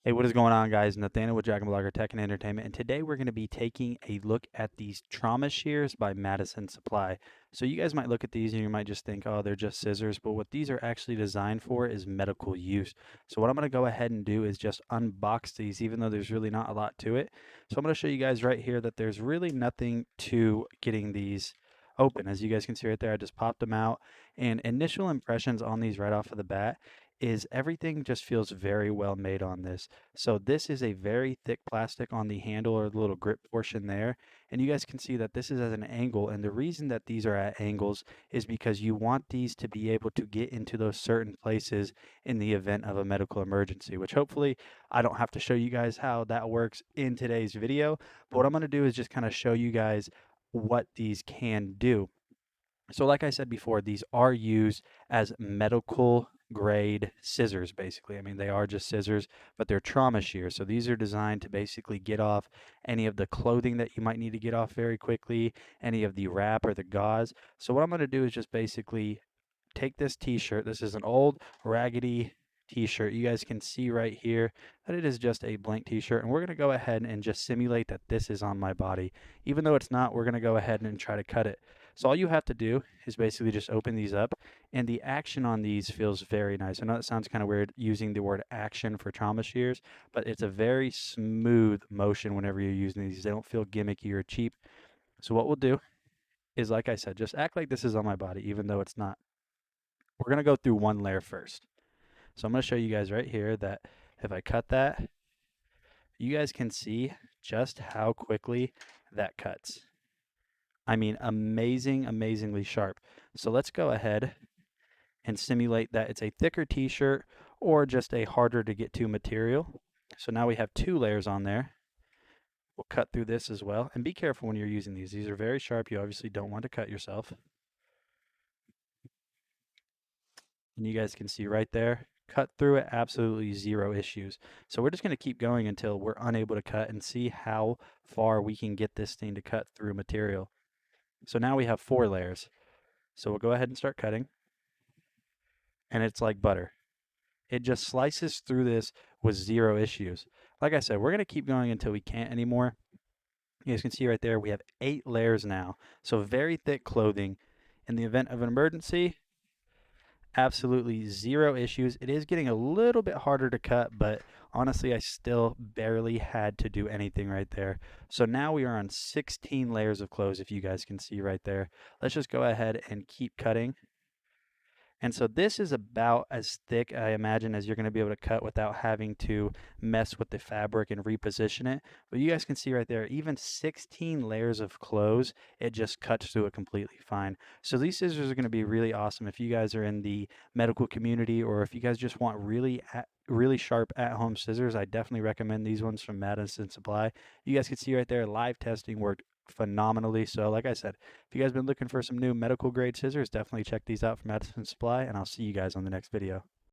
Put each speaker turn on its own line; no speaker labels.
Hey, what is going on, guys? Nathaniel with Dragon Blogger Tech and Entertainment, and today we're going to be taking a look at these trauma shears by Madison Supply. So you guys might look at these and you might just think, oh, they're just scissors, but what these are actually designed for is medical use. So what I'm going to go ahead and do is just unbox these, even though there's really not a lot to it. So I'm going to show you guys right here that there's really nothing to getting these open. As you guys can see right there, I just popped them out, and initial impressions on these right off of the bat is everything just feels very well made on this. So this is a very thick plastic on the handle or the little grip portion there. And you guys can see that this is at an angle. And the reason that these are at angles is because you want these to be able to get into those certain places in the event of a medical emergency, which hopefully I don't have to show you guys how that works in today's video. But what I'm going to do is just kind of show you guys what these can do. So like I said before, these are used as medical grade scissors, basically. I mean, they are just scissors, but they're trauma shears. So these are designed to basically get off any of the clothing that you might need to get off very quickly, any of the wrap or the gauze. So what I'm going to do is just basically take this t-shirt. This is an old raggedy t-shirt. You guys can see right here that it is just a blank t-shirt, and we're going to go ahead and just simulate that this is on my body. Even though it's not, we're going to go ahead and try to cut it. So all you have to do is basically just open these up, and the action on these feels very nice. I know it sounds kind of weird using the word action for trauma shears, but it's a very smooth motion whenever you're using these. They don't feel gimmicky or cheap. So what we'll do is, like I said, just act like this is on my body, even though it's not. We're going to go through one layer first. So I'm going to show you guys right here that if I cut that, you guys can see just how quickly that cuts. I mean, amazingly sharp. So let's go ahead and simulate that it's a thicker t-shirt or just a harder to get to material. So now we have two layers on there. We'll cut through this as well. And be careful when you're using these. These are very sharp. You obviously don't want to cut yourself. And you guys can see right there, cut through it, absolutely zero issues. So we're just going to keep going until we're unable to cut and see how far we can get this thing to cut through material. So now we have 4 layers. So we'll go ahead and start cutting. And it's like butter. It just slices through this with zero issues. Like I said, we're going to keep going until we can't anymore. You guys can see right there, we have 8 layers now. So very thick clothing. In the event of an emergency, absolutely zero issues. It is getting a little bit harder to cut, but honestly, I still barely had to do anything right there. So now we are on 16 layers of clothes, if you guys can see right there. Let's just go ahead and keep cutting. And so this is about as thick, I imagine, as you're going to be able to cut without having to mess with the fabric and reposition it. But you guys can see right there, even 16 layers of clothes, it just cuts through it completely fine. So these scissors are going to be really awesome if you guys are in the medical community, or if you guys just want really sharp at-home scissors. I definitely recommend these ones from Madison Supply. You guys can see right there, live testing worked phenomenally. So like I said, if you guys been looking for some new medical grade scissors, definitely check these out from Madison Supply, and I'll see you guys on the next video.